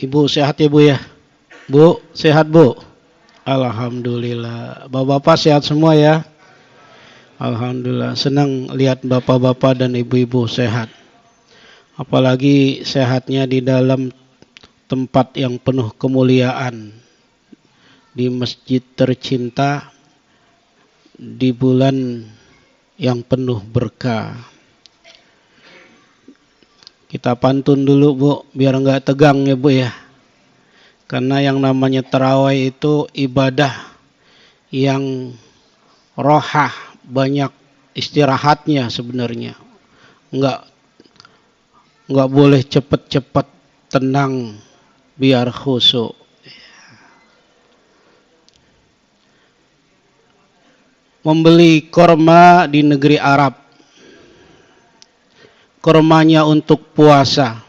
Ibu sehat ya Bu ya? Bu, sehat Bu? Alhamdulillah. Bapak-bapak sehat semua ya? Alhamdulillah. Senang lihat bapak-bapak dan ibu-ibu sehat. Apalagi sehatnya di dalam tempat yang penuh kemuliaan. Di masjid tercinta di bulan yang penuh berkah. Kita pantun dulu Bu, biar nggak tegang ya Bu ya. Karena yang namanya tarawih itu ibadah yang rohah, banyak istirahatnya sebenarnya. Nggak boleh cepet-cepet tenang biar khusyuk. Membeli korma di negeri Arab. Kormanya untuk puasa.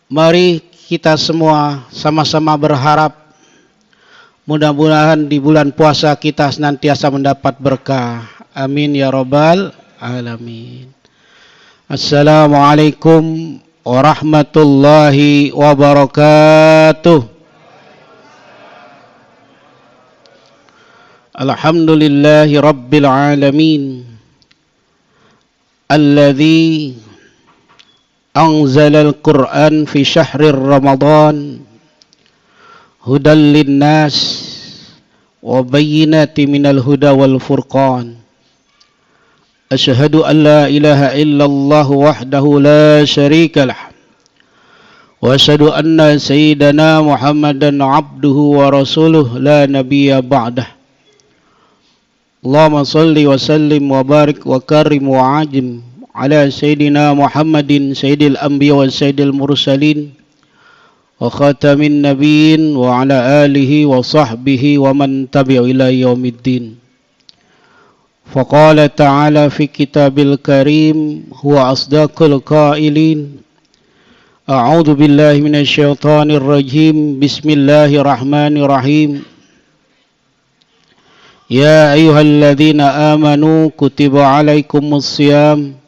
Mari kita semua sama-sama berharap mudah-mudahan di bulan puasa kita senantiasa mendapat berkah. Amin ya rabbal alamin. Assalamualaikum warahmatullahi wabarakatuh. Alhamdulillahi rabbil alamin. Alladzi anzalal Qur'an fi syahrir Ramadan hudan linnas wa bayyinatin minal huda wal furqan. Asyhadu an la ilaha illallah wahdahu la syarika lah wa asyhadu anna sayyidana Muhammadan abduhu wa rasuluh la nabiyya ba'dah. Allahumma salli wa sallim wa barik wa karim wa ajim ala sayyidina Muhammadin sayyidil anbiya wa sayyidil mursalin wa khatamin nabiyyin wa ala alihi wa sahbihi wa man tabi'a ila yaumiddin. Faqala ta'ala fi kitabil karim huwa asdaqul qailin. A'udzu billahi minasy syaithanir rajim. Bismillahirrahmanirrahim. Ya ayyuhalladzina amanu kutiba alaikumus syiyam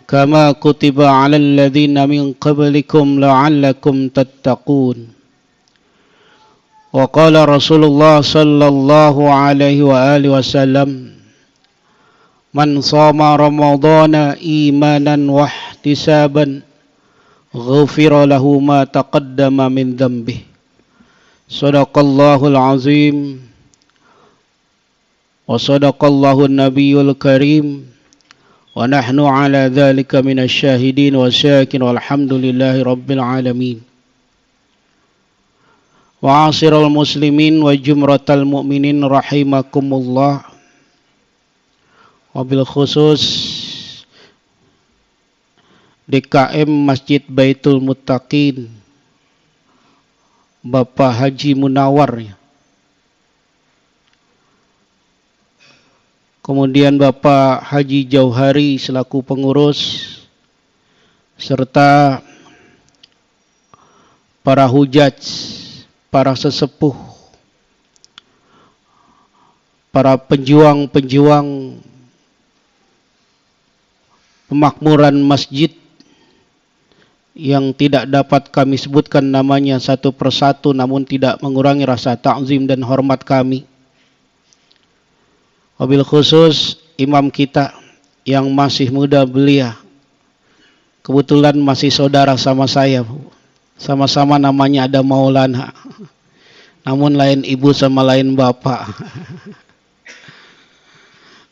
kama kutiba alal ladzina min qablikum la'allakum tattaqun. Wa qala Rasulullah sallallahu alaihi wa alihi wasallam, man shama ramadhana imanan wa ihtisaban ghufira lahu ma taqaddama min dhanbihi. Shadaqallahul azim. Wa sadaqallahun nabiyyul karim. Wa nahnu ala dhalika minasy syahidin wa syakirin walhamdulillahi rabbil alamin. Wa asirul muslimin wa jumratal mu'minin rahimakumullah. Wabil khusus DKM Masjid Baitul Muttaqin Bapak Haji Munawar, kemudian Bapak Haji Jauhari selaku pengurus, serta para hujaj, para sesepuh, para penjuang-penjuang pemakmuran masjid yang tidak dapat kami sebutkan namanya satu persatu, namun tidak mengurangi rasa ta'zim dan hormat kami. Wabil khusus imam kita yang masih muda belia, kebetulan masih saudara sama saya, sama-sama namanya ada Maulana, namun lain ibu sama lain bapak.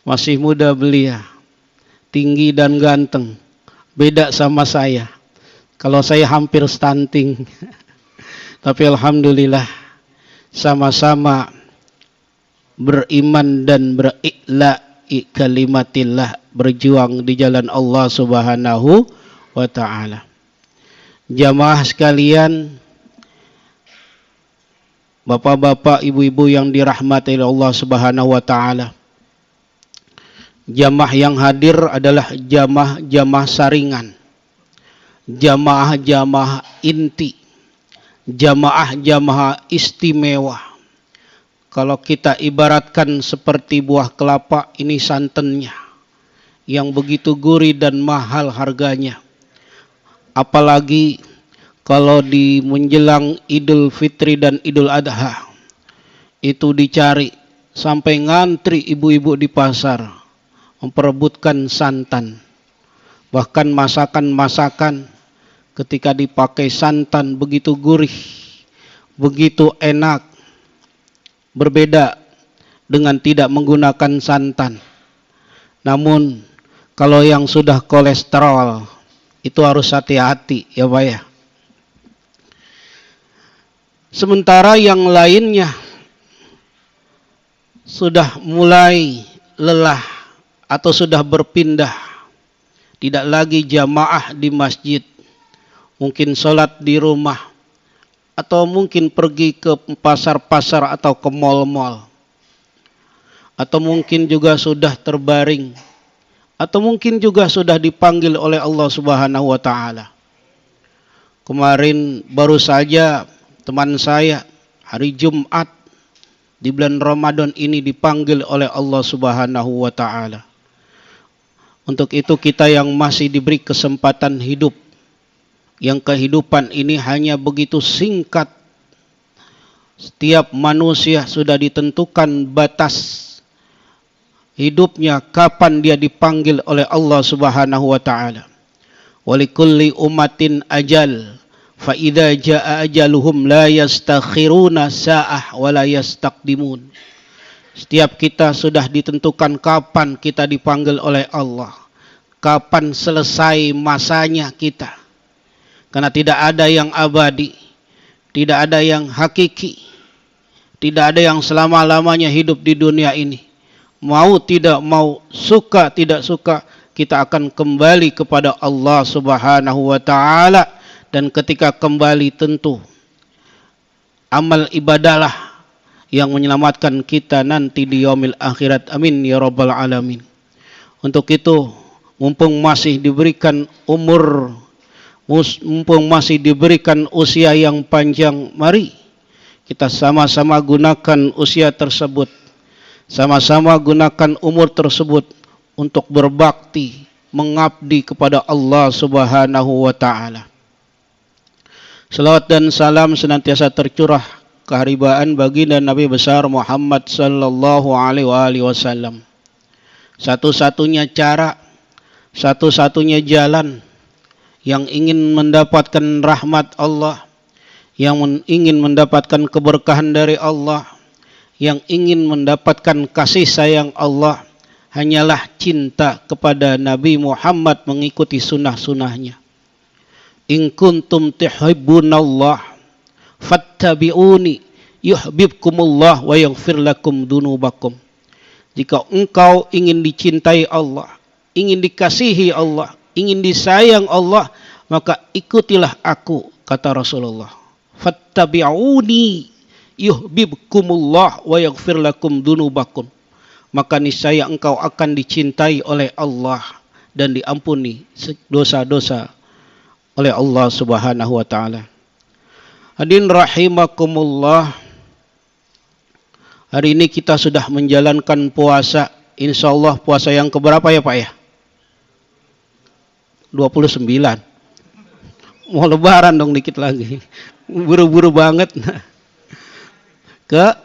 Masih muda belia, tinggi dan ganteng, beda sama saya. Kalau saya hampir stunting, tapi alhamdulillah sama-sama beriman dan beri'la'i kalimatillah, berjuang di jalan Allah Subhanahu wa ta'ala. Jamaah sekalian, bapak-bapak, ibu-ibu yang dirahmati oleh Allah Subhanahu wa taala. Jamaah yang hadir adalah jamaah saringan, jamaah inti, jamaah istimewa. Kalau kita ibaratkan seperti buah kelapa, ini santannya yang begitu gurih dan mahal harganya. Apalagi kalau di menjelang Idul Fitri dan Idul Adha, itu dicari sampai ngantri ibu-ibu di pasar memperebutkan santan. Bahkan masakan-masakan ketika dipakai santan begitu gurih, begitu enak, berbeda dengan tidak menggunakan santan. Namun kalau yang sudah kolesterol itu harus hati-hati ya Pak ya. Sementara yang lainnya sudah mulai lelah atau sudah berpindah, tidak lagi jamaah di masjid, mungkin sholat di rumah, atau mungkin pergi ke pasar-pasar atau ke mal-mal, atau mungkin juga sudah terbaring, atau mungkin juga sudah dipanggil oleh Allah Subhanahu wa taala. Kemarin baru saja teman saya hari Jumat di bulan Ramadan ini dipanggil oleh Allah Subhanahu wa taala. Untuk itu kita yang masih diberi kesempatan hidup, yang kehidupan ini hanya begitu singkat. Setiap manusia sudah ditentukan batas hidupnya, kapan dia dipanggil oleh Allah Subhanahu wa taala. Walikulli ummatin ajal, fa idza jaa ajaluhum la yastakhiruna sa'ah wa la yastaqdimun. Setiap kita sudah ditentukan kapan kita dipanggil oleh Allah, kapan selesai masanya kita. Karena tidak ada yang abadi, tidak ada yang hakiki, tidak ada yang selama-lamanya hidup di dunia ini. Mau tidak mau, suka tidak suka, kita akan kembali kepada Allah Subhanahu wa taala. Dan ketika kembali tentu amal ibadahlah yang menyelamatkan kita nanti di yaumil akhirat. Amin ya rabbal alamin. Untuk itu, mumpung masih diberikan umur, mumpung masih diberikan usia yang panjang, mari kita sama-sama gunakan usia tersebut, sama-sama gunakan umur tersebut untuk berbakti, mengabdi kepada Allah Subhanahu wa taala. Salawat dan salam senantiasa tercurah keharibaan baginda Nabi besar Muhammad sallallahu alaihi wasallam. Satu-satunya cara, satu-satunya jalan yang ingin mendapatkan rahmat Allah, yang ingin mendapatkan keberkahan dari Allah, yang ingin mendapatkan kasih sayang Allah, hanyalah cinta kepada Nabi Muhammad, mengikuti sunnah-sunnahnya. In kuntum tuhibbunallah fattabi'uni yuhibbukumullah wa yaghfir lakum dunubakum. Jika engkau ingin dicintai Allah, ingin dikasihi Allah, ingin disayang Allah, maka ikutilah aku, kata Rasulullah. Fattabi'uni yuhibbukumullah wa yaghfir lakum dunubakum. Maka niscaya engkau akan dicintai oleh Allah dan diampuni dosa-dosa oleh Allah Subhanahu wa taala. Hadirin rahimakumullah. Hari ini kita sudah menjalankan puasa. Insyaallah puasa yang keberapa ya Pak ya? 29. Mau lebaran dong dikit lagi. Buru-buru banget. Ke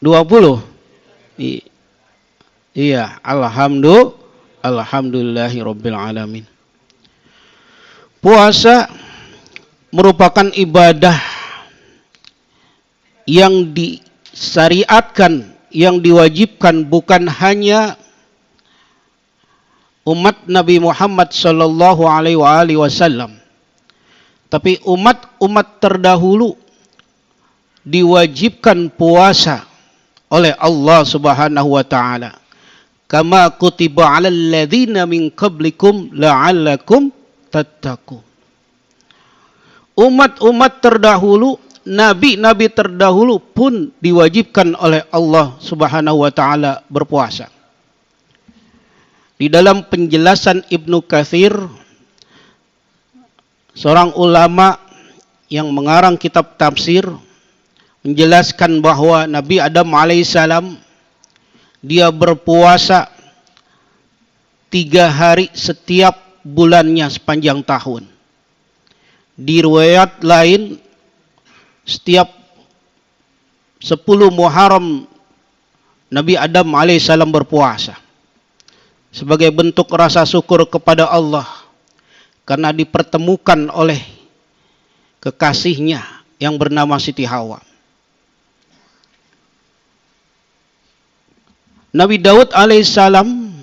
20. Iya, alhamdulillahirabbil alamin. Puasa merupakan ibadah yang disyariatkan, yang diwajibkan bukan hanya umat Nabi Muhammad sallallahu alaihi wasallam, tapi umat-umat terdahulu diwajibkan puasa oleh Allah Subhanahu wa taala. Kama kutiba 'alal ladzina min qablikum la'allakum tattaqun. umat-umat terdahulu, nabi-nabi terdahulu pun diwajibkan oleh Allah Subhanahu wa taala berpuasa. Di dalam penjelasan Ibnu Katsir, seorang ulama yang mengarang kitab tafsir, menjelaskan bahwa Nabi Adam alaihissalam dia berpuasa 3 hari setiap bulannya sepanjang tahun. Di riwayat lain, setiap 10 Muharram Nabi Adam alaihissalam berpuasa sebagai bentuk rasa syukur kepada Allah karena dipertemukan oleh kekasihnya yang bernama Siti Hawa. Nabi Daud alaihissalam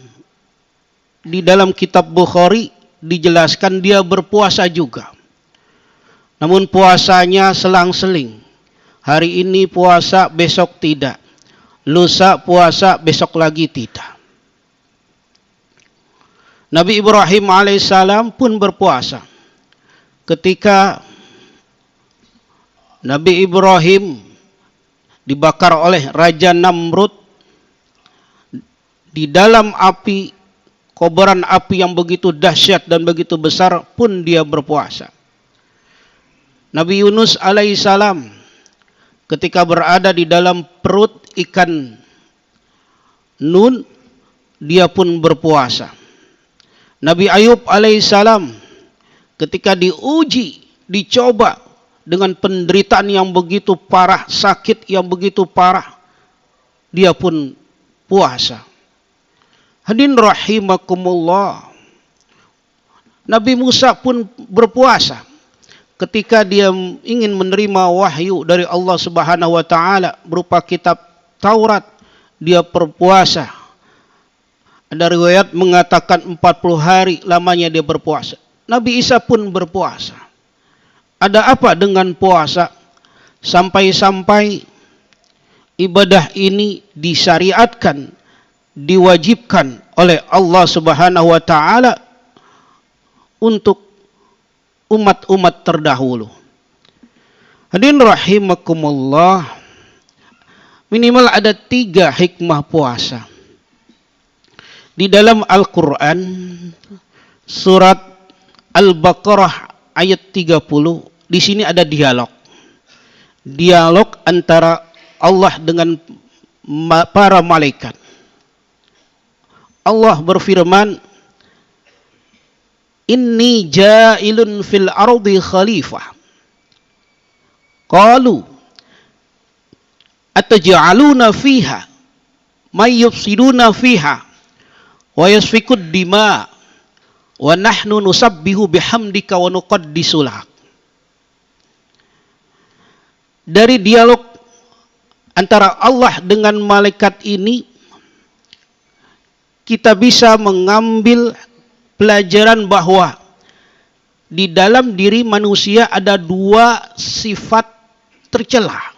di dalam kitab Bukhari dijelaskan dia berpuasa juga. Namun puasanya selang-seling. Hari ini puasa, besok tidak. Lusa puasa, besok lagi tidak. Nabi Ibrahim alaihissalam pun berpuasa. Ketika Nabi Ibrahim dibakar oleh Raja Namrud, di dalam api, kobaran api yang begitu dahsyat dan begitu besar pun dia berpuasa. Nabi Yunus alaihissalam ketika berada di dalam perut ikan Nun, dia pun berpuasa. Nabi Ayub alaihissalam ketika diuji, dicoba dengan penderitaan yang begitu parah, sakit yang begitu parah, dia pun puasa. Hadirin rahimakumullah. Nabi Musa pun berpuasa. Ketika dia ingin menerima wahyu dari Allah Subhanahu wa taala berupa kitab Taurat, dia berpuasa. Ada riwayat mengatakan 40 hari lamanya dia berpuasa. Nabi Isa pun berpuasa. Ada apa dengan puasa? Sampai-sampai ibadah ini disyariatkan, diwajibkan oleh Allah Subhanahu wa taala untuk umat-umat terdahulu. Hadirin rahimakumullah, minimal ada 3 hikmah puasa. Di dalam Al-Quran, surat Al-Baqarah ayat 30, di sini ada dialog. Dialog antara Allah dengan para malaikat. Allah berfirman, Inni ja'ilun fil ardi khalifah. Qalu ataj'aluna fiha may yufsiduna fiha wa yasfikud dima wa nahnu nusabbihu bihamdika wa nuqaddisu lak. Dari dialog antara Allah dengan malaikat ini, kita bisa mengambil pelajaran bahwa di dalam diri manusia ada 2 sifat tercela.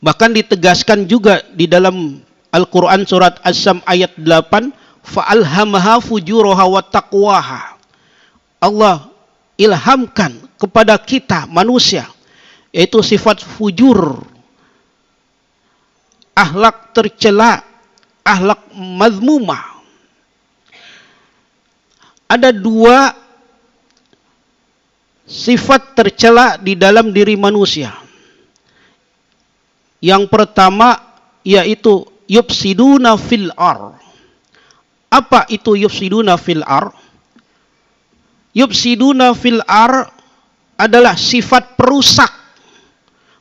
Bahkan ditegaskan juga di dalam Al-Quran surat As-Sam ayat 8, fa'alhamaha fujuraha wa taqwaha. Allah ilhamkan kepada kita manusia, yaitu sifat fujur, akhlak tercela, akhlak mazmumah. Ada 2 sifat tercela di dalam diri manusia. Yang pertama yaitu yufsiduna fil ar. Apa itu yufsiduna fil ar? Yufsiduna fil ar adalah sifat perusak,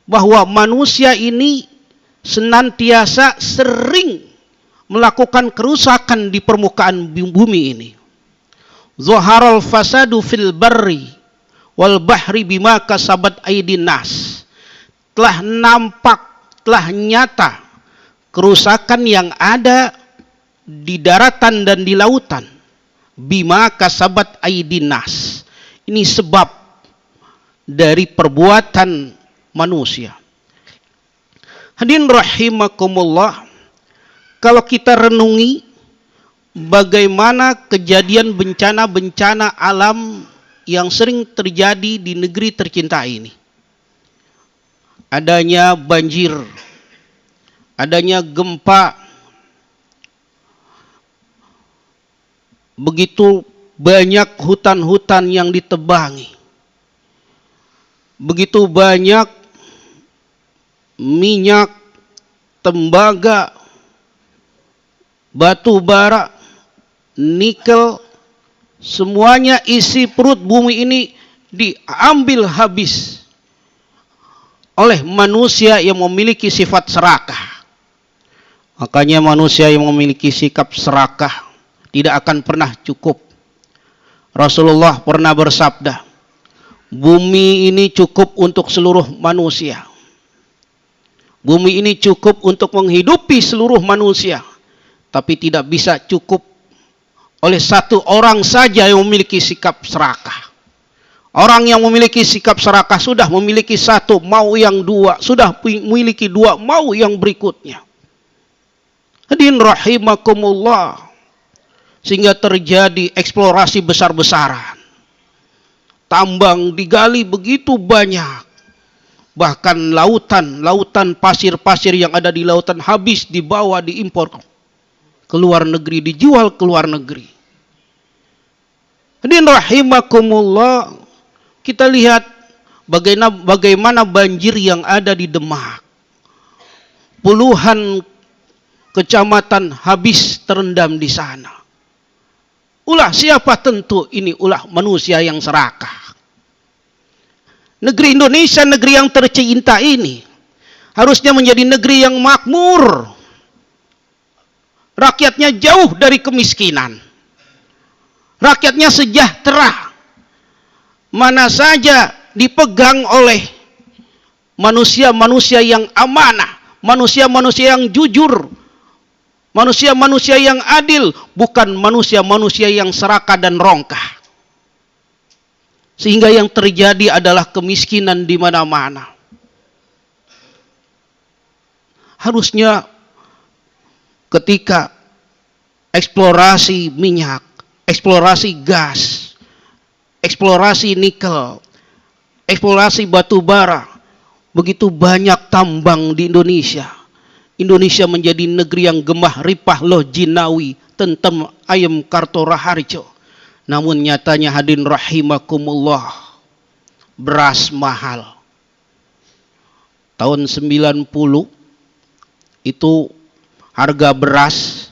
bahwa manusia ini senantiasa sering melakukan kerusakan di permukaan bumi ini. Zaharal fasadu fil barri wal bahri bima kasabat aydin nas. Telah nampak, telah nyata kerusakan yang ada di daratan dan di lautan. Bima kasabat aydin nas. Ini sebab dari perbuatan manusia. Hadirin rahimakumullah, kalau kita renungi bagaimana kejadian bencana-bencana alam yang sering terjadi di negeri tercinta ini. Adanya banjir, adanya gempa, begitu banyak hutan-hutan yang ditebangi, begitu banyak minyak, tembaga, batu bara, nikel, semuanya isi perut bumi ini diambil habis oleh manusia yang memiliki sifat serakah. Makanya manusia yang memiliki sikap serakah tidak akan pernah cukup. Rasulullah pernah bersabda, bumi ini cukup untuk seluruh manusia. Bumi ini cukup untuk menghidupi seluruh manusia, tapi tidak bisa cukup oleh satu orang saja yang memiliki sikap serakah. Orang yang memiliki sikap serakah sudah memiliki satu, mau yang dua, sudah memiliki dua, mau yang berikutnya. Hadirin rahimakumullah. Sehingga terjadi eksplorasi besar-besaran. Tambang digali begitu banyak. Bahkan lautan pasir-pasir yang ada di lautan habis dibawa, diimpor ke luar negeri, dijual ke luar negeri. Hadirin rahimakumullah, kita lihat bagaimana banjir yang ada di Demak. Puluhan kecamatan habis terendam di sana. Ulah siapa? Tentu ini ulah manusia yang serakah. Negeri Indonesia, negeri yang tercinta ini harusnya menjadi negeri yang makmur. Rakyatnya jauh dari kemiskinan. Rakyatnya sejahtera. Mana saja dipegang oleh manusia-manusia yang amanah, manusia-manusia yang jujur, manusia-manusia yang adil, bukan manusia-manusia yang serakah dan rongkah. Sehingga yang terjadi adalah kemiskinan di mana-mana. Harusnya ketika eksplorasi minyak, eksplorasi gas, eksplorasi nikel, eksplorasi batu bara, begitu banyak tambang di Indonesia. Indonesia menjadi negeri yang gemah ripah loh jinawi, tentem ayam karto raharjo. Namun nyatanya hadirin rahimakumullah, beras mahal. Tahun 90 itu harga beras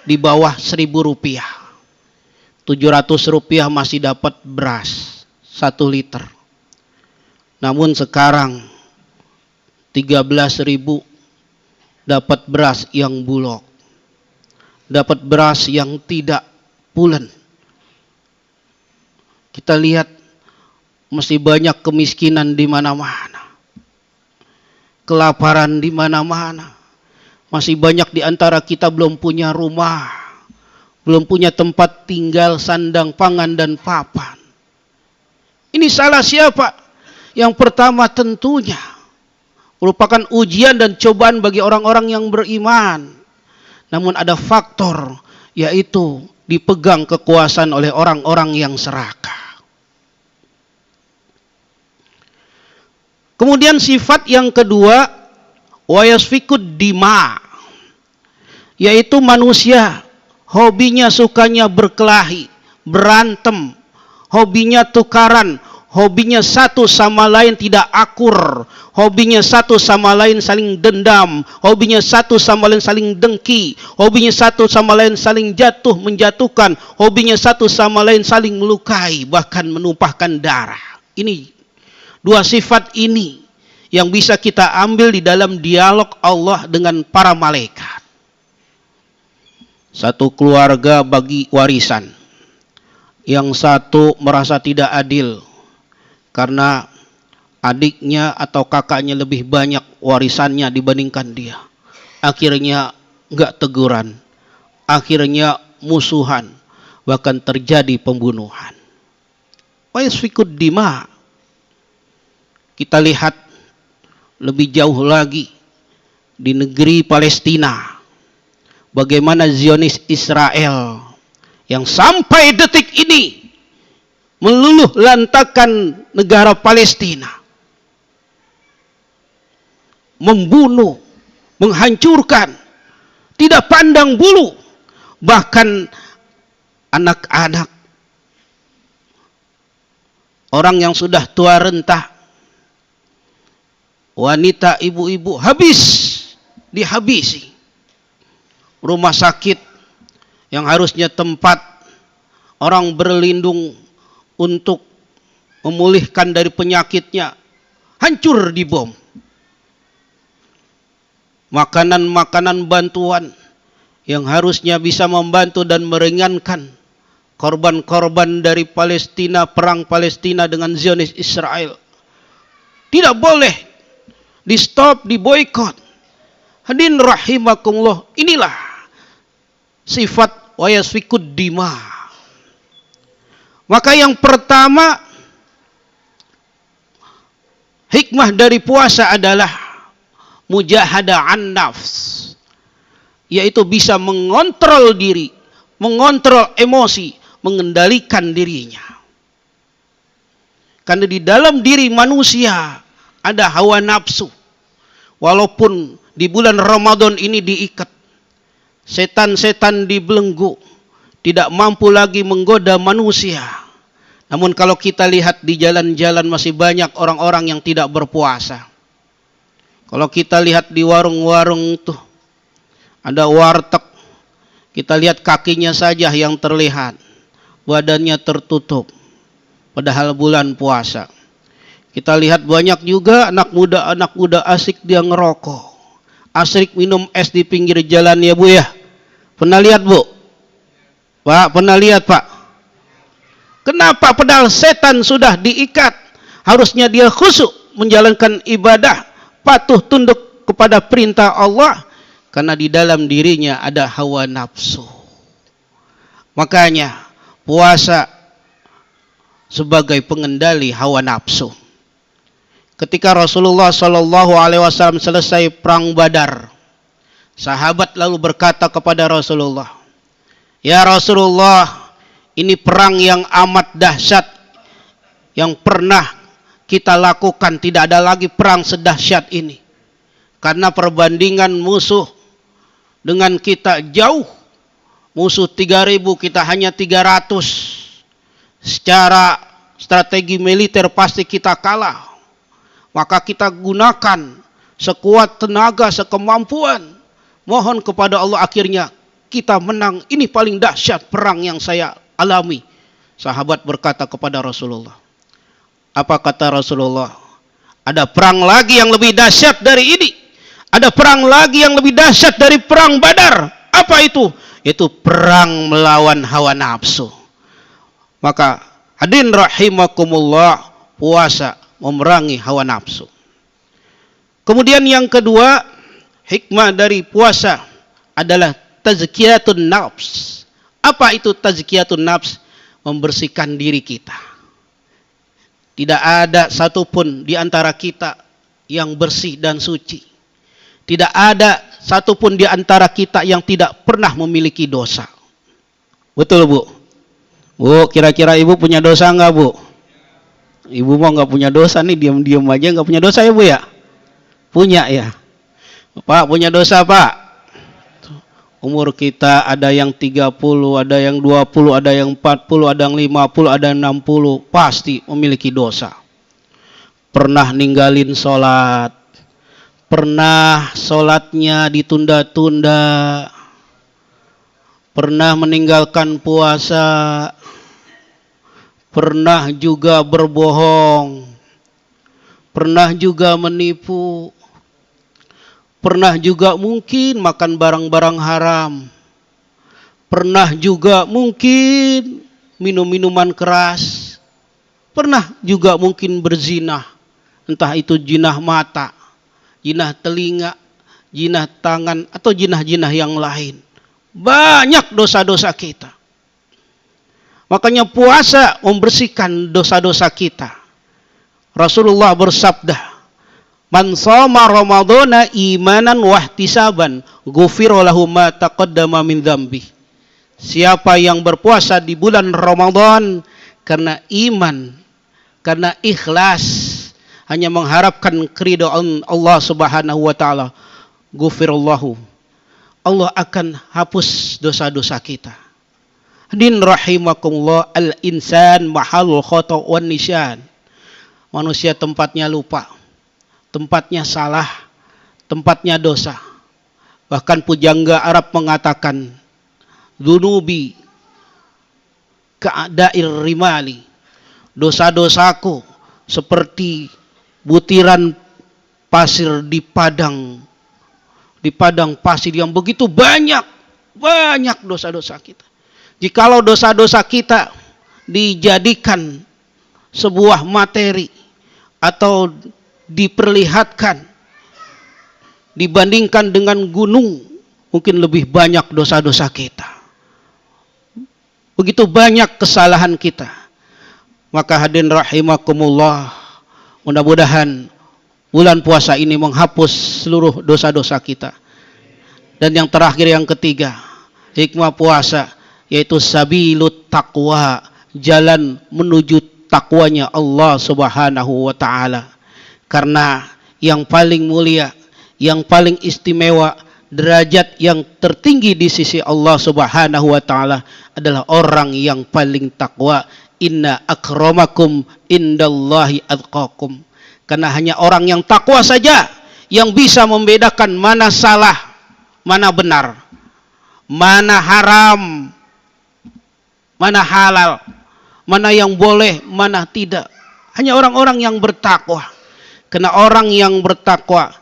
di bawah 1.000 rupiah. 700 rupiah masih dapat beras 1 liter. Namun sekarang 13.000 dapat beras yang bulog, dapat beras yang tidak pulen. Kita lihat masih banyak kemiskinan di mana-mana, kelaparan di mana-mana. Masih banyak di antara kita belum punya rumah, belum punya tempat tinggal, sandang, pangan, dan papan. Ini salah siapa? Yang pertama tentunya merupakan ujian dan cobaan bagi orang-orang yang beriman. Namun ada faktor, yaitu dipegang kekuasaan oleh orang-orang yang serakah. Kemudian sifat yang kedua, wayasfikud dima, yaitu manusia hobinya sukanya berkelahi, berantem, hobinya tukaran, hobinya satu sama lain tidak akur, hobinya satu sama lain saling dendam, hobinya satu sama lain saling dengki, hobinya satu sama lain saling jatuh menjatuhkan, hobinya satu sama lain saling melukai, bahkan menumpahkan darah. Ini dua sifat ini yang bisa kita ambil di dalam dialog Allah dengan para malaikat. Satu keluarga bagi warisan. Yang satu merasa tidak adil karena adiknya atau kakaknya lebih banyak warisannya dibandingkan dia. Akhirnya enggak teguran. Akhirnya musuhan. Bahkan terjadi pembunuhan. Wa yasfikud dima. Kita lihat lebih jauh lagi di negeri Palestina. Bagaimana Zionis Israel yang sampai detik ini meluluh lantakan negara Palestina, membunuh, menghancurkan, tidak pandang bulu, bahkan anak-anak, orang yang sudah tua renta, wanita, ibu-ibu, dihabisi. Rumah sakit yang harusnya tempat orang berlindung untuk memulihkan dari penyakitnya, hancur dibom. Makanan-makanan bantuan yang harusnya bisa membantu dan meringankan korban-korban dari Palestina, perang Palestina dengan Zionis Israel, tidak boleh di stop, di boykot. Hadirin rahimakumullah, inilah sifat wa yasfikud dima. Maka yang pertama, hikmah dari puasa adalah mujahadah an nafs, yaitu bisa mengontrol diri, mengontrol emosi, mengendalikan dirinya. Karena di dalam diri manusia ada hawa nafsu. Walaupun di bulan Ramadan ini diikat, setan-setan dibelenggu, tidak mampu lagi menggoda manusia. Namun kalau kita lihat di jalan-jalan masih banyak orang-orang yang tidak berpuasa. Kalau kita lihat di warung-warung itu, ada warteg, kita lihat kakinya saja yang terlihat, badannya tertutup, padahal bulan puasa. Kita lihat banyak juga anak muda asik dia ngerokok, asik minum es di pinggir jalan, ya Bu ya. Pernah lihat Bu? Pak, pernah lihat Pak? Kenapa? Padahal setan sudah diikat, harusnya dia khusyuk menjalankan ibadah, patuh tunduk kepada perintah Allah, karena di dalam dirinya ada hawa nafsu. Makanya puasa sebagai pengendali hawa nafsu. Ketika Rasulullah SAW selesai perang Badar, sahabat lalu berkata kepada Rasulullah, "Ya Rasulullah, ini perang yang amat dahsyat yang pernah kita lakukan, tidak ada lagi perang sedahsyat ini. Karena perbandingan musuh dengan kita jauh. Musuh 3.000, kita hanya 300. Secara strategi militer pasti kita kalah. Maka kita gunakan sekuat tenaga, sekemampuan. Mohon kepada Allah akhirnya kita menang. Ini paling dahsyat perang yang saya alami." Sahabat berkata kepada Rasulullah, apa kata Rasulullah? Ada perang lagi yang lebih dahsyat dari ini. Ada perang lagi yang lebih dahsyat dari perang Badar. Apa itu? Itu perang melawan hawa nafsu. Maka hadirin rahimakumullah, puasa memerangi hawa nafsu. Kemudian yang kedua, hikmah dari puasa adalah tazkiyatun nafs. Apa itu tazkiyatun nafs? Membersihkan diri kita. Tidak ada satupun di antara kita yang bersih dan suci. Tidak ada satupun di antara kita yang tidak pernah memiliki dosa. Betul Bu? Bu, kira-kira Ibu punya dosa enggak Bu? Ibu mau nggak punya dosa nih, diam-diam aja nggak punya dosa ya Bu ya? Punya ya. Pak, punya dosa Pak? Umur kita ada yang 30, ada yang 20, ada yang 40, ada yang 50, ada yang 60. Pasti memiliki dosa. Pernah ninggalin sholat. Pernah sholatnya ditunda-tunda. Pernah meninggalkan puasa. Pernah juga berbohong. Pernah juga menipu. Pernah juga mungkin makan barang-barang haram. Pernah juga mungkin minum minuman keras. Pernah juga mungkin berzina. Entah itu jinah mata, jinah telinga, jinah tangan, atau jinah-jinah yang lain. Banyak dosa-dosa kita. Makanya puasa membersihkan dosa-dosa kita. Rasulullah bersabda, "Man shoma Ramadhana imanan wahtisaban, ghufira lahu ma taqaddama min dzambi." Siapa yang berpuasa di bulan Ramadan karena iman, karena ikhlas, hanya mengharapkan keridhaan Allah Subhanahu wa taala, ghufirallahu, Allah akan hapus dosa-dosa kita. Hadirin rahimakumullah, al-insan mahalul khata' wan nisyan. Manusia tempatnya lupa, tempatnya salah, tempatnya dosa. Bahkan pujangga Arab mengatakan, dzunubi ka'da'ir rimali, dosa-dosaku seperti butiran pasir di padang pasir yang begitu banyak dosa-dosa kita. Jikalau dosa-dosa kita dijadikan sebuah materi atau diperlihatkan dibandingkan dengan gunung, mungkin lebih banyak dosa-dosa kita. Begitu banyak kesalahan kita. Maka hadirin rahimakumullah, mudah-mudahan bulan puasa ini menghapus seluruh dosa-dosa kita. Dan yang terakhir, yang ketiga, hikmah puasa, yaitu sabilut taqwa, jalan menuju takwanya Allah Subhanahu wa taala. Karena yang paling mulia, yang paling istimewa, derajat yang tertinggi di sisi Allah Subhanahu wa taala adalah orang yang paling takwa. Inna akramakum indallahi atqakum. Karena hanya orang yang takwa saja yang bisa membedakan mana salah, mana benar, mana haram, mana halal, mana yang boleh, mana tidak. Hanya orang-orang yang bertakwa. Karena orang yang bertakwa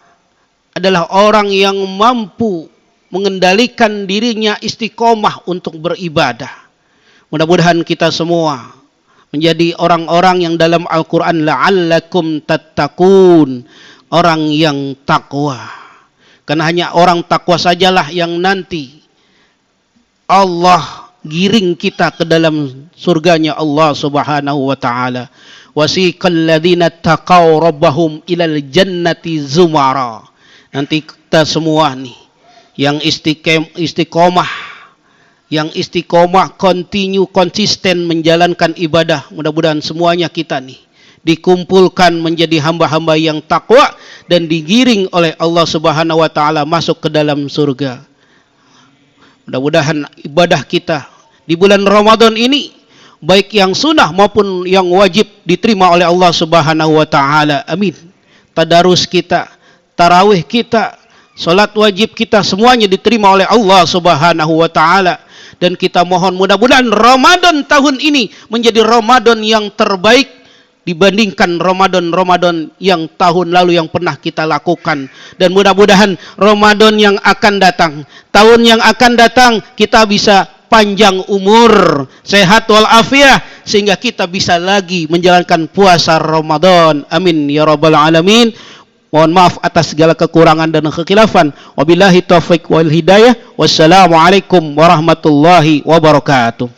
adalah orang yang mampu mengendalikan dirinya istiqomah untuk beribadah. Mudah-mudahan kita semua menjadi orang-orang yang dalam Al-Quran la'allakum tattaqun, orang yang takwa. Karena hanya orang takwa sajalah yang nanti Allah giring kita ke dalam surganya Allah Subhanahu wa taala. Wasiqal ladzina taqaw rabbahum ilal jannati zumara. Nanti kita semua nih yang istiqomah, konsisten menjalankan ibadah. Mudah-mudahan semuanya kita nih dikumpulkan menjadi hamba-hamba yang takwa dan digiring oleh Allah Subhanahu wa taala masuk ke dalam surga. Mudah-mudahan ibadah kita di bulan Ramadan ini, baik yang sunnah maupun yang wajib, diterima oleh Allah Subhanahu wa taala. Amin. Tadarus kita, tarawih kita, salat wajib kita, semuanya diterima oleh Allah Subhanahu wa taala. Dan kita mohon mudah-mudahan Ramadan tahun ini menjadi Ramadan yang terbaik dibandingkan Ramadan yang tahun lalu yang pernah kita lakukan. Dan mudah-mudahan Ramadan yang akan datang, tahun yang akan datang, kita bisa panjang umur, sehat walafiat, sehingga kita bisa lagi menjalankan puasa Ramadan. Amin ya rabbal alamin. Mohon maaf atas segala kekurangan dan kekhilafan. Wabillahi taufiq wal hidayah. Wassalamualaikum warahmatullahi wabarakatuh.